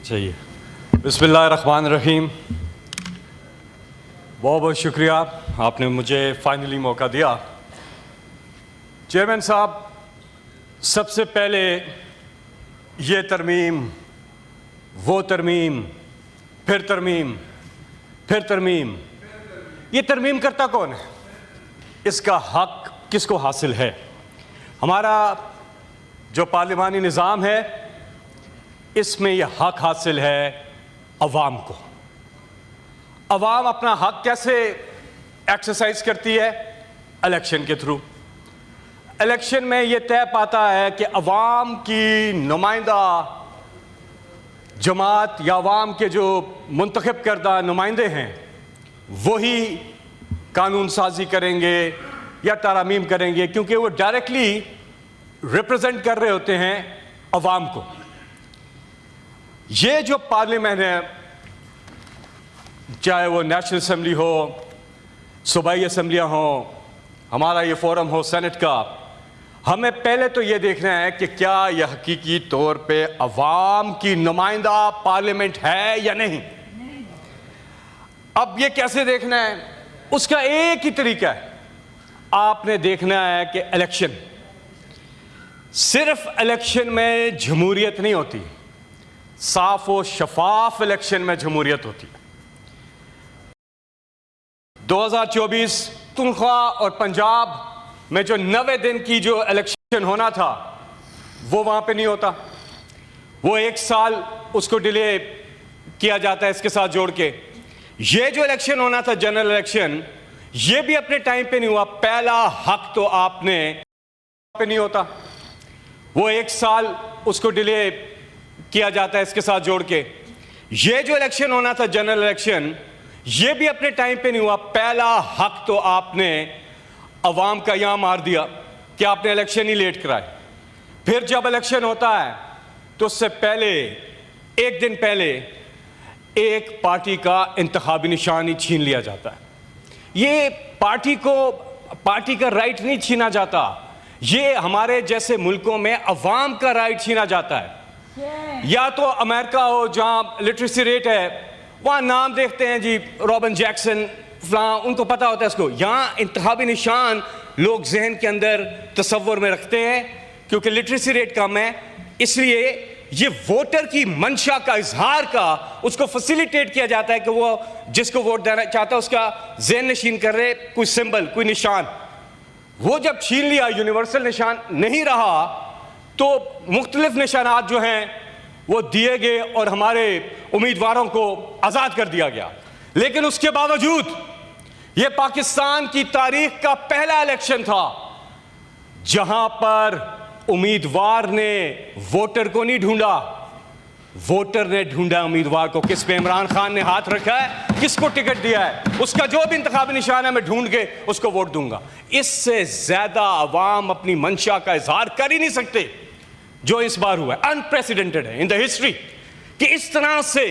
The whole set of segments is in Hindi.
चाहिए। बिस्मिल्लाहिर्रहमानिर्रहीम। बहुत बहुत शुक्रिया, आपने मुझे फाइनली मौका दिया। चेयरमैन साहब, सबसे पहले ये तरमीम, वो तरमीम, फिर तरमीम, फिर तरमीम, ये तरमीम करता कौन है? इसका हक किसको हासिल है? हमारा जो पार्लिमानी निज़ाम है इसमें यह हक हासिल है अवाम को। अवाम अपना हक कैसे एक्सरसाइज करती है? इलेक्शन के थ्रू। इलेक्शन में यह तय पाता है कि अवाम की नुमाइंदा जमात या अवाम के जो मुंतखब करदा नुमाइंदे हैं वही कानून साजी करेंगे या तारामीम करेंगे, क्योंकि वो डायरेक्टली रिप्रेजेंट कर रहे होते हैं अवाम को। ये जो पार्लियामेंट है, चाहे वो नेशनल असेंबली हो, सूबाई असम्बलियाँ हो, हमारा ये फोरम हो सेनेट का, हमें पहले तो ये देखना है कि क्या यह हकीकी तौर पे अवाम की नुमाइंदा पार्लियामेंट है या नहीं। अब ये कैसे देखना है? उसका एक ही तरीका है, आपने देखना है कि इलेक्शन, सिर्फ इलेक्शन में जमहूरियत नहीं होती, साफ और शफाफ इलेक्शन में जमहूरियत होती है। 2024 तुनख्वा और पंजाब में जो 90 दिन की जो इलेक्शन होना था वो वहां पे नहीं होता, वो 1 साल उसको डिले किया जाता है इसके साथ जोड़ के। ये जो इलेक्शन होना था जनरल इलेक्शन, ये भी अपने टाइम पे नहीं हुआ। पहला हक तो आपने पे नहीं होता, वो 1 साल उसको डिले किया जाता है इसके साथ जोड़ के। ये जो इलेक्शन होना था जनरल इलेक्शन, ये भी अपने टाइम पे नहीं हुआ। पहला हक तो आपने अवाम का यहां मार दिया कि आपने इलेक्शन ही लेट कराए। फिर जब इलेक्शन होता है तो उससे पहले, एक दिन पहले, एक पार्टी का इंतखाबी निशान ही छीन लिया जाता है। ये पार्टी का राइट नहीं छीना जाता, ये हमारे जैसे मुल्कों में अवाम का राइट छीना जाता है। या तो अमेरिका हो जहां लिटरेसी रेट है, वहां नाम देखते हैं जी रॉबिन जैक्सन फलां, उनको पता होता है इसको। यहां इंतखाबी निशान लोग जहन के अंदर तसव्वुर में रखते हैं, क्योंकि लिटरेसी रेट कम है, इसलिए ये वोटर की मंशा का इजहार का उसको फैसिलिटेट किया जाता है कि वो जिसको वोट देना चाहता है उसका ज़हन नशीन कर रहे कोई सिंबल, कोई निशान। वो जब छीन लिया, यूनिवर्सल निशान नहीं रहा, तो मुख्तलिफ निशानात जो हैं वो दिए गए और हमारे उम्मीदवारों को आज़ाद कर दिया गया। लेकिन उसके बावजूद ये पाकिस्तान की तारीख का पहला इलेक्शन था जहां पर उम्मीदवार ने वोटर को नहीं ढूंढा, वोटर ने ढूंढा उम्मीदवार को। किस पे इमरान खान ने हाथ रखा है, किसको टिकट दिया है, उसका जो भी इंतखाबी निशान है मैं ढूंढ के उसको वोट दूंगा। इससे ज्यादा अवाम अपनी मंशा का इजहार कर ही नहीं सकते जो इस बार हुआ है। अनप्रेसिडेंटेड है इन द हिस्ट्री कि इस तरह से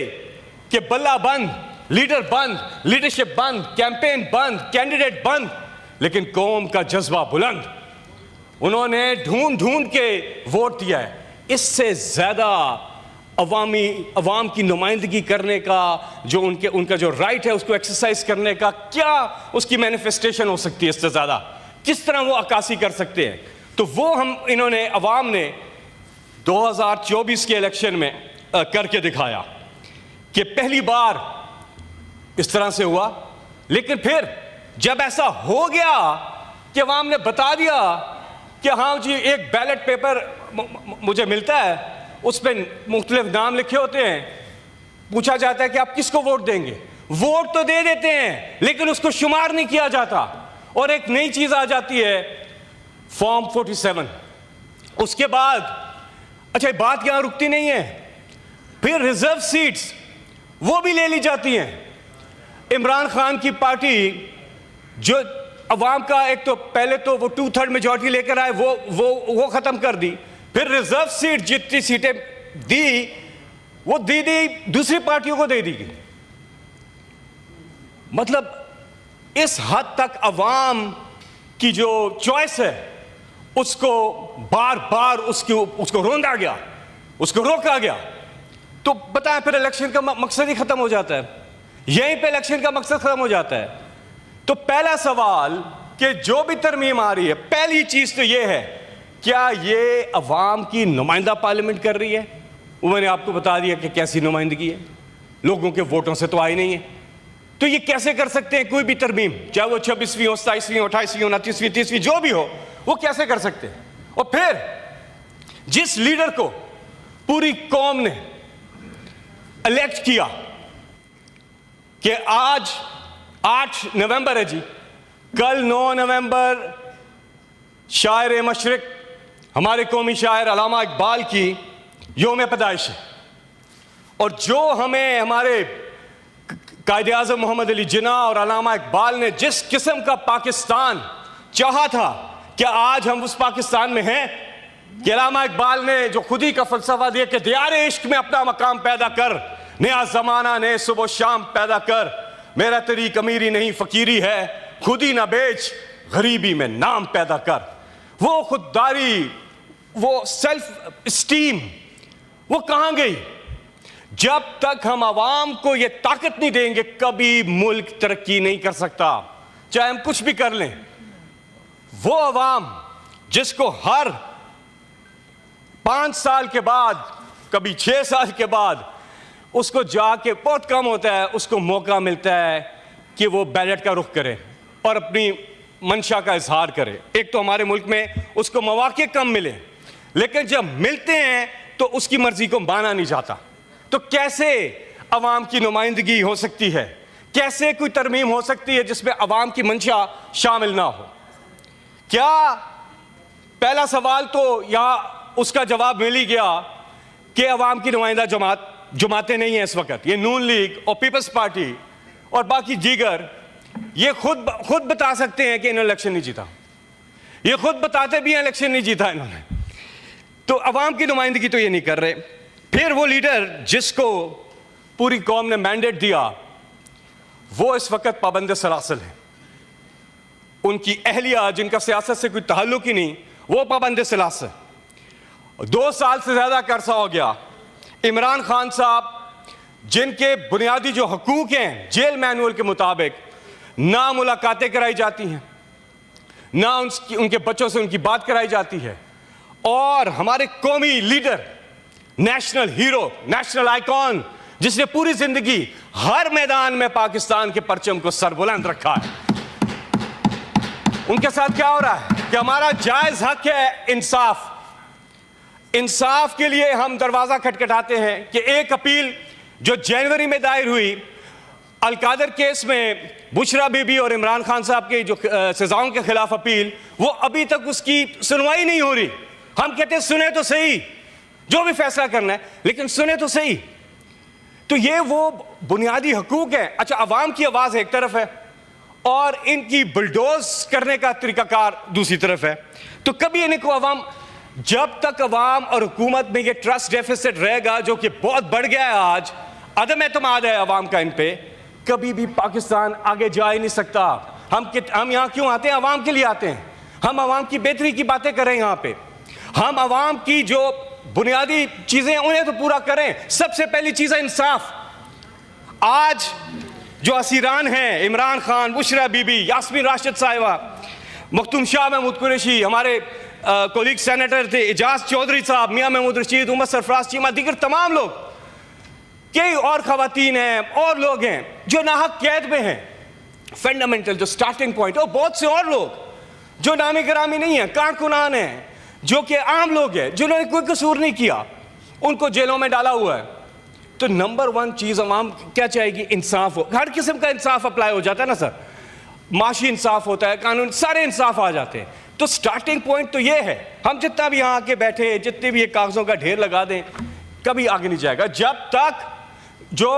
कि बल्ला बंद, लीडर बंद, लीडरशिप बंद, कैंपेन बंद, कैंडिडेट बंद, लेकिन कौम का जज्बा बुलंद। उन्होंने ढूंढ ढूंढ के वोट दिया है। इससे ज्यादा अवाम की नुमाइंदगी करने का जो उनका जो राइट है उसको एक्सरसाइज करने का क्या उसकी मैनिफेस्टेशन हो सकती है? इससे ज्यादा किस तरह वो अक्कासी कर सकते हैं? तो वो इन्होंने अवाम ने 2024 के इलेक्शन में करके दिखाया कि पहली बार इस तरह से हुआ। लेकिन फिर जब ऐसा हो गया कि अवाम ने बता दिया कि हाँ जी एक बैलेट पेपर मुझे मिलता है, उस पर मुख्तलिफ नाम लिखे होते हैं, पूछा जाता है कि आप किसको वोट देंगे। वोट तो दे देते हैं लेकिन उसको शुमार नहीं किया जाता। और एक नई चीज आ जाती है, फॉर्म 47। उसके बाद अच्छा बात यहां रुकती नहीं है, फिर रिजर्व सीट्स वो भी ले ली जाती हैं। इमरान खान की पार्टी जो अवाम का एक तो पहले तो वो 2/3 मेजॉरिटी लेकर आए, वो खत्म कर दी। फिर रिजर्व सीट जितनी सीटें दी वो दी दूसरी पार्टियों को दे दी गई। मतलब इस हद तक अवाम की जो चॉइस है उसको बार बार उसको रोंदा गया, उसको रोका गया। तो बताएं, फिर इलेक्शन का मकसद ही खत्म हो जाता है, यहीं पे इलेक्शन का मकसद खत्म हो जाता है। तो पहला सवाल कि जो भी तरमीम आ रही है, पहली चीज तो ये है, क्या ये अवाम की नुमाइंदा पार्लियामेंट कर रही है? वो मैंने आपको बता दिया कि कैसी नुमाइंदगी है, लोगों के वोटों से तो आई नहीं है। तो ये कैसे कर सकते हैं कोई भी तरमीम, चाहे वो 26वीं हो, 27वीं हो, 28वीं हो, 29वीं, 30वीं, जो भी हो, वो कैसे कर सकते हैं? और फिर जिस लीडर को पूरी कौम ने इलेक्ट किया कि आज 8 नवंबर है जी, कल 9 नवंबर शायर मशरिक हमारे कौमी शायर अल्लामा इकबाल की योम पैदाइश है, और जो हमें हमारे कायदे आज़म मोहम्मद अली जिन्ना और अल्लामा इकबाल ने जिस किस्म का पाकिस्तान चाहा था, क्या आज हम उस पाकिस्तान में हैं? कि अल्लामा इकबाल ने जो खुदी का फलसफा दिया कि दियारे इश्क में अपना मकाम पैदा कर, नया जमाना ने सुबह शाम पैदा कर, मेरा तरीक अमीरी नहीं फकीरी है, खुदी ना बेच गरीबी में नाम पैदा कर। वो खुददारी, वो सेल्फ स्टीम, वो कहां गई? जब तक हम आवाम को ये ताकत नहीं देंगे, कभी मुल्क तरक्की नहीं कर सकता, चाहे हम कुछ भी कर लें। वो आवाम जिसको हर 5 साल के बाद, कभी 6 साल के बाद, उसको जाके, बहुत कम होता है, उसको मौका मिलता है कि वो बैलेट का रुख करे और अपनी मंशा का इजहार करे। एक तो हमारे मुल्क में उसको मौके कम मिले, लेकिन जब मिलते हैं तो उसकी मर्जी को माना नहीं जाता। तो कैसे अवाम की नुमाइंदगी हो सकती है? कैसे कोई तरमीम हो सकती है जिसमें अवाम की मंशा शामिल ना हो? क्या पहला सवाल तो यहां उसका जवाब मिल ही गया कि अवाम की नुमाइंदा जमातें नहीं हैं इस वक्त, ये नून लीग और पीपल्स पार्टी और बाकी दीगर, ये खुद बता सकते हैं कि इन्होंने इलेक्शन नहीं जीता। ये खुद बताते भी हैं इलेक्शन नहीं जीता इन्होंने। तो अवाम की नुमाइंदगी तो ये नहीं कर रहे। फिर वो लीडर जिसको पूरी कौम ने मैंडेट दिया, वो इस वक्त पाबंद सलासल है। उनकी अहलिया जिनका सियासत से कोई ताल्लुक ही नहीं, वो पाबंद सलासल। 2 साल से ज्यादा का अरसा हो गया। इमरान खान साहब जिनके बुनियादी जो हकूक हैं जेल मैनुअल के मुताबिक, ना मुलाकातें कराई जाती हैं, ना उनके बच्चों से उनकी बात कराई जाती है, और हमारे कौमी leader, national hero, national icon, जिसने पूरी जिंदगी हर मैदान में पाकिस्तान के परचम को सरबुलंद रखा है, उनके साथ क्या हो रहा है? कि हमारा जायज हक है इंसाफ। इंसाफ के लिए हम दरवाजा खटखटाते हैं कि एक अपील जो जनवरी में दायर हुई अलकादर केस में, बुशरा बीबी और इमरान खान साहब के जो सजाओं के खिलाफ अपील, वो अभी तक उसकी सुनवाई नहीं हो रही। हम कहते हैं सुने तो सही, जो भी फैसला करना है, लेकिन सुने तो सही। तो ये वो बुनियादी हकूक है। अच्छा, अवाम की आवाज एक तरफ है और इनकी बुलडोज करने का तरीकाकार दूसरी तरफ है। तो कभी इनको अवाम, जब तक अवाम और हुकूमत में ये ट्रस्ट डेफिसिट रहेगा, जो कि बहुत बढ़ गया है आज, अदम एतमाद है अवाम का इन पे, कभी भी पाकिस्तान आगे जा ही नहीं सकता। हम यहाँ क्यों आते हैं? अवाम के लिए आते हैं। हम अवाम की बेहतरी की बातें करें यहाँ पे, हम अवाम की जो बुनियादी चीजें उन्हें तो पूरा करें। सबसे पहली चीज है इंसाफ। आज जो असीरान हैं, इमरान खान, बुशरा बीबी, यास्मीन राशिद साहिबा, मखदूम शाह महमूद कुरैशी, हमारे कोलीग सेनेटर थे एजाज चौधरी साहब, मियां महमूद रशीद, उमर सरफराज चीमा, दीगर तमाम लोग, कई और खवातीन हैं और लोग हैं जो नाहक कैद में हैं। फंडामेंटल जो स्टार्टिंग पॉइंट, और बहुत से और लोग जो नामी गिरामी नहीं है, कारकुनान हैं, जो कि आम लोग हैं, जिन्होंने कोई कसूर नहीं किया, उनको जेलों में डाला हुआ है। तो नंबर 1 चीज अवाम क्या चाहेगी? इंसाफ हो। हर किस्म का इंसाफ अप्लाई हो जाता है ना सर, माशी इंसाफ होता है, कानून, सारे इंसाफ आ जाते हैं। तो स्टार्टिंग पॉइंट तो ये है। हम जितना भी यहाँ आके बैठे, जितने भी ये कागजों का ढेर लगा दें, कभी आगे नहीं जाएगा जब तक जो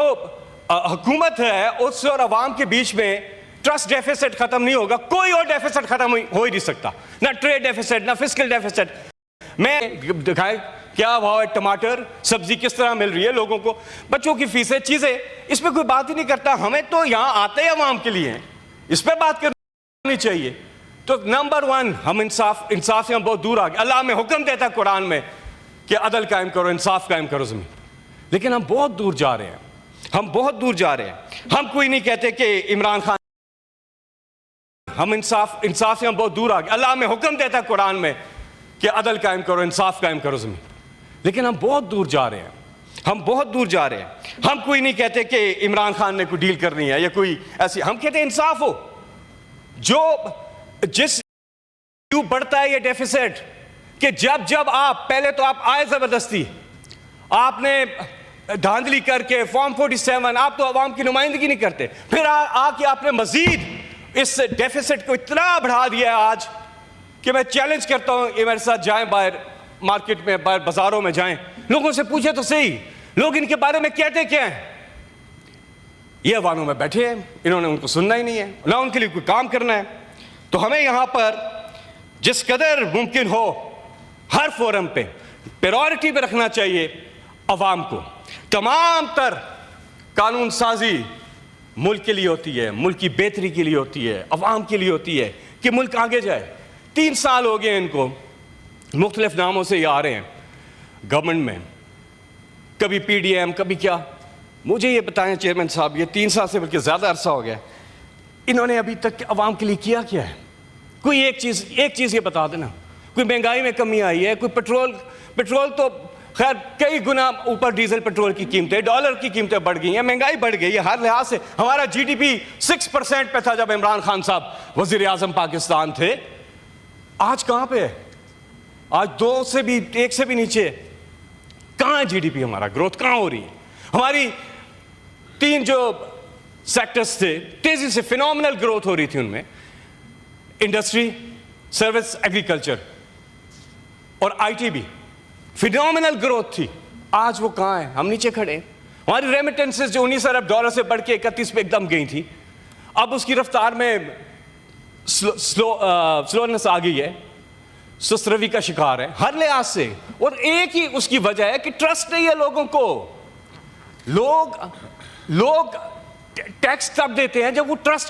हुकूमत है उससे और अवाम के बीच में ट्रस्ट डेफिसिट खत्म नहीं होगा। कोई और डेफिसिट खत्म हो ही नहीं सकता, ना ट्रेड डेफिसिट, ना फिस्कल डेफिसिट। मैं दिखाए क्या भाव है टमाटर, सब्जी किस तरह मिल रही है लोगों को, बच्चों की फीसें, चीजें, इस पर कोई बात ही नहीं करता। हमें तो यहाँ आते हैं अवाम के लिए, इस पर बात करनी चाहिए। तो नंबर 1 हम इंसाफ से हम बहुत दूर आ गए। अल्लाह में हुक्म देता है कुरान में कि अदल कायम करो, इंसाफ कायम करो जमीन। लेकिन हम बहुत दूर जा रहे हैं, हम बहुत दूर जा रहे हैं। हम कोई नहीं कहते कि इमरान खान, हम इंसाफ से हम बहुत दूर आ गए। अल्लाह में हुक्म देता है कुरान में कि अदल कायम करो, इंसाफ कायम करो ज़मीन, लेकिन हम बहुत दूर जा रहे हैं, हम बहुत दूर जा रहे हैं। हम कोई नहीं कहते कि इमरान खान ने कोई डील करनी है या कोई ऐसी, हम कहते हैं इंसाफ हो। जो जिस बढ़ता है ये डेफिसिट, कि जब जब आप पहले तो आप आए जबरदस्ती, आपने धांधली करके फॉर्म 47, आप तो अवाम की नुमाइंदगी नहीं करते, फिर आके आपने मजीद इस डेफिसिट को इतना बढ़ा दिया है आज कि मैं चैलेंज करता हूं, ये मेरे साथ जाएं बाहर मार्केट में, बाहर बाजारों में जाएं, लोगों से पूछे तो सही लोग इनके बारे में कहते क्या हैं। ये अवानों में बैठे हैं, इन्होंने उनको सुनना ही नहीं है, ना उनके लिए कोई काम करना है। तो हमें यहां पर जिस कदर मुमकिन हो हर फोरम पे प्रायोरिटी पे रखना चाहिए अवाम को। तमाम तर कानून साजी मुल्क के लिए होती है, मुल्क की बेहतरी के लिए होती है, अवाम के लिए होती है कि मुल्क आगे जाए। 3 साल हो गए इनको, मुख्तलिफ नामों से ये आ रहे हैं गवर्नमेंट में, कभी PDM कभी क्या। मुझे ये बताएं चेयरमैन साहब, ये 3 साल से बल्कि ज़्यादा अरसा हो गया, इन्होंने अभी तक अवाम के लिए किया क्या है? कोई एक चीज़ ये बता देना। कोई महंगाई में कमी आई है, कोई पेट्रोल तो खैर कई गुना ऊपर डीजल पेट्रोल की कीमतें, डॉलर की कीमतें बढ़ गई हैं, महंगाई बढ़ गई है हर लिहाज से। हमारा GDP 6% पे था जब इमरान खान साहब वजीर आजम पाकिस्तान थे, आज कहाँ पे है? आज 1 से भी नीचे। कहाँ है GDP हमारा? ग्रोथ कहाँ हो रही है? हमारी 3 जो सेक्टर्स थे तेजी से फिनोमिनल ग्रोथ हो रही थी, उनमें इंडस्ट्री, सर्विस, एग्रीकल्चर और IT भी फिनोमिनल ग्रोथ थी। आज वो कहाँ है? हम नीचे खड़े हैं। हमारी रेमिटेंसेस जो 19 अरब डॉलर से बढ़ के 31 पे एकदम गई थी, अब उसकी रफ्तार में स्लोनेस आ गई है, सुस्तरवी का शिकार है हर लिहाज से। और एक ही उसकी वजह है कि ट्रस्ट नहीं है लोगों को। लोग टैक्स तब देते हैं जब वो ट्रस्ट